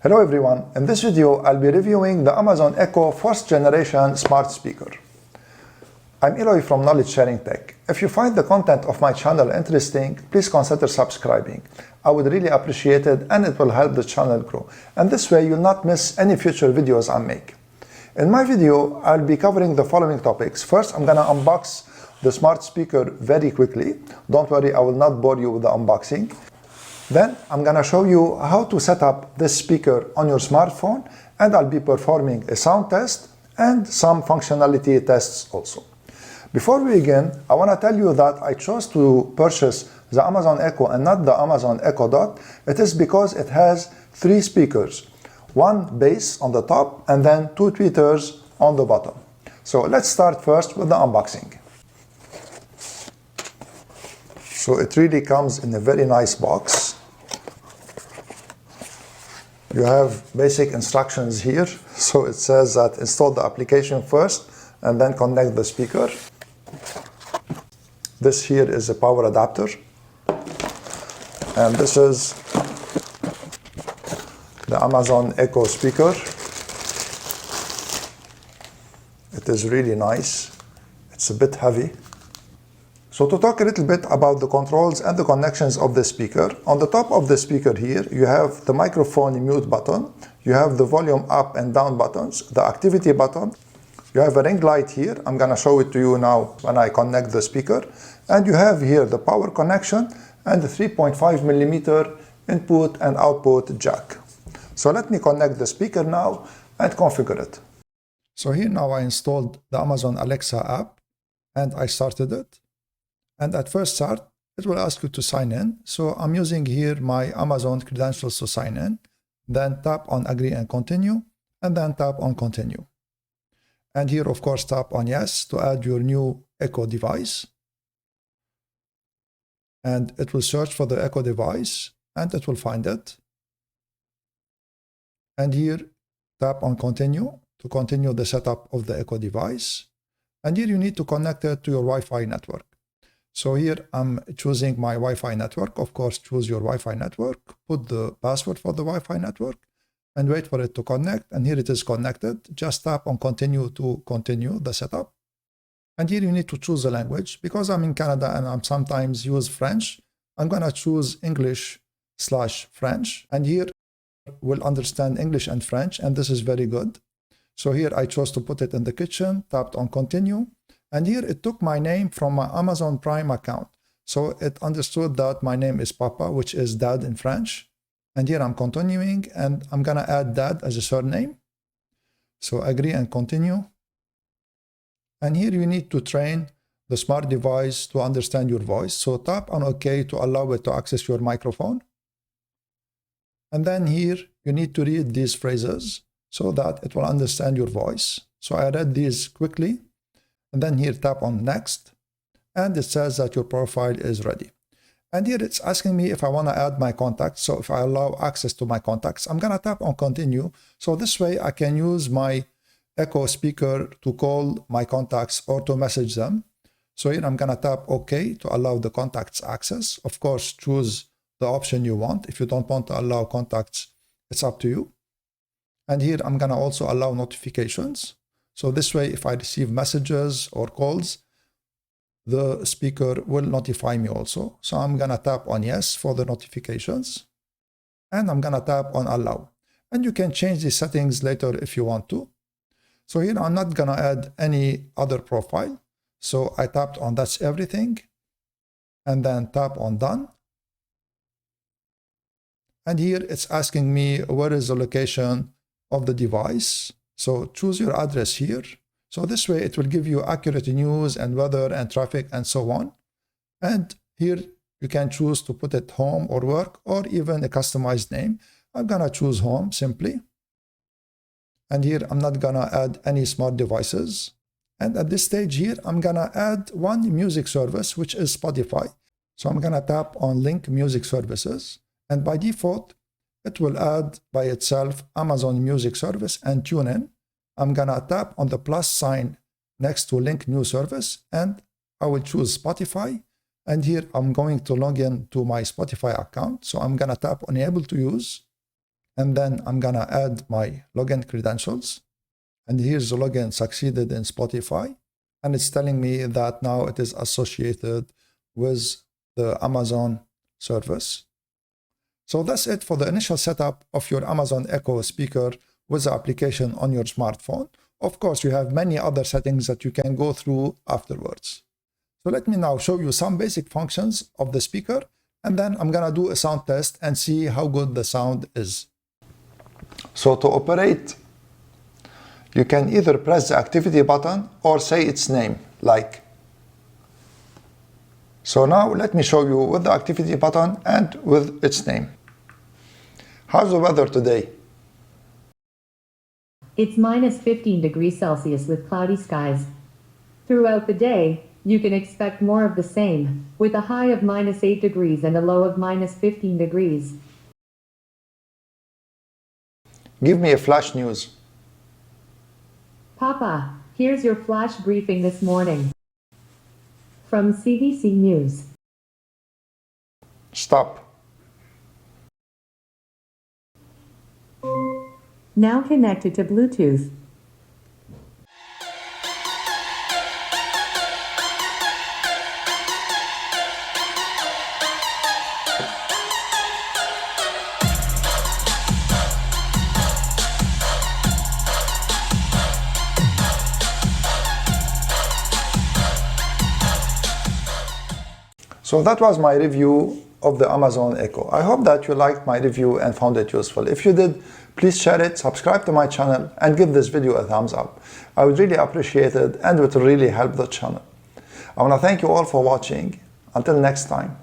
Hello everyone, in this video I'll be reviewing the Amazon Echo first generation smart speaker. I'm Eloy from Knowledge Sharing Tech. If you find the content of my channel interesting, please consider subscribing. I would really appreciate it and it will help the channel grow. And this way you'll not miss any future videos I make. In my video, I'll be covering the following topics. First, I'm gonna unbox the smart speaker very quickly. Don't worry, I will not bore you with the unboxing. Then I'm gonna show you how to set up this speaker on your smartphone, and I'll be performing a sound test and some functionality tests also. Before we begin, I wanna tell you that I chose to purchase the Amazon Echo and not the Amazon Echo Dot. It is because it has 3 speakers, one bass on the top and then 2 tweeters on the bottom. So let's start first with the unboxing. So it really comes in a very nice box. You have basic instructions here. So it says that install the application first and then connect the speaker. This here is a power adapter. And this is the Amazon Echo speaker. It is really nice. It's a bit heavy. So to talk a little bit about the controls and the connections of the speaker, on the top of the speaker here, you have the microphone mute button, you have the volume up and down buttons, the activity button, you have a ring light here, I'm gonna show it to you now when I connect the speaker, and you have here the power connection and the 3.5mm input and output jack. So let me connect the speaker now and configure it. So here now I installed the Amazon Alexa app and I started it. And at first start, it will ask you to sign in. So I'm using here my Amazon credentials to sign in. Then tap on agree and continue, and then tap on continue. And here, of course, tap on yes to add your new Echo device. And it will search for the Echo device, and it will find it. And here, tap on continue to continue the setup of the Echo device. And here you need to connect it to your Wi-Fi network. So here I'm choosing my Wi-Fi network. Of course, choose your Wi-Fi network, put the password for the Wi-Fi network, and wait for it to connect. And here it is connected. Just tap on continue to continue the setup. And here you need to choose the language. Because I'm in Canada and I'm sometimes use French, I'm gonna choose English/French. And here we'll understand English and French, and this is very good. So here I chose to put it in the kitchen, tapped on continue. And here it took my name from my Amazon Prime account. So it understood that my name is Papa, which is dad in French. And here I'm continuing and I'm gonna add dad as a surname. So agree and continue. And here you need to train the smart device to understand your voice. So tap on OK to allow it to access your microphone. And then here you need to read these phrases so that it will understand your voice. So I read these quickly. And then here tap on next, and it says that your profile is ready. And here it's asking me if I want to add my contacts. So if I allow access to my contacts, I'm gonna tap on continue. So this way I can use my Echo speaker to call my contacts or to message them. So here I'm gonna tap OK to allow the contacts access. Of course, choose the option you want. If you don't want to allow contacts, it's up to you. And here I'm gonna also allow notifications. So this way, if I receive messages or calls, the speaker will notify me also. So I'm gonna tap on yes for the notifications. And I'm gonna tap on allow. And you can change the settings later if you want to. So here I'm not gonna add any other profile. So I tapped on that's everything. And then tap on done. And here it's asking me where is the location of the device. So choose your address here. So this way it will give you accurate news and weather and traffic and so on. And here you can choose to put it home or work or even a customized name. I'm gonna choose home simply. And here I'm not gonna add any smart devices. And at this stage here, I'm gonna add one music service, which is Spotify. So I'm gonna tap on link music services. And by default, it will add by itself Amazon Music Service and TuneIn. I'm gonna tap on the plus sign next to link new service and I will choose Spotify. And here I'm going to log in to my Spotify account. So I'm gonna tap on enable to use. And then I'm gonna add my login credentials. And here's the login succeeded in Spotify. And it's telling me that now it is associated with the Amazon service. So that's it for the initial setup of your Amazon Echo speaker with the application on your smartphone. Of course, you have many other settings that you can go through afterwards. So let me now show you some basic functions of the speaker, and then I'm gonna do a sound test and see how good the sound is. So to operate, you can either press the activity button or say its name, like. So now let me show you with the activity button and with its name. How's the weather today? It's minus 15 degrees Celsius with cloudy skies. Throughout the day, you can expect more of the same, with a high of minus 8 degrees and a low of minus 15 degrees. Give me a flash news. Papa, here's your flash briefing this morning. From CBC News. Stop. Now connected to Bluetooth. So that was my review of the Amazon Echo. I hope that you liked my review and found it useful. If you did, please share it, subscribe to my channel, and give this video a thumbs up. I would really appreciate it, and it would really help the channel. I want to thank you all for watching. Until next time.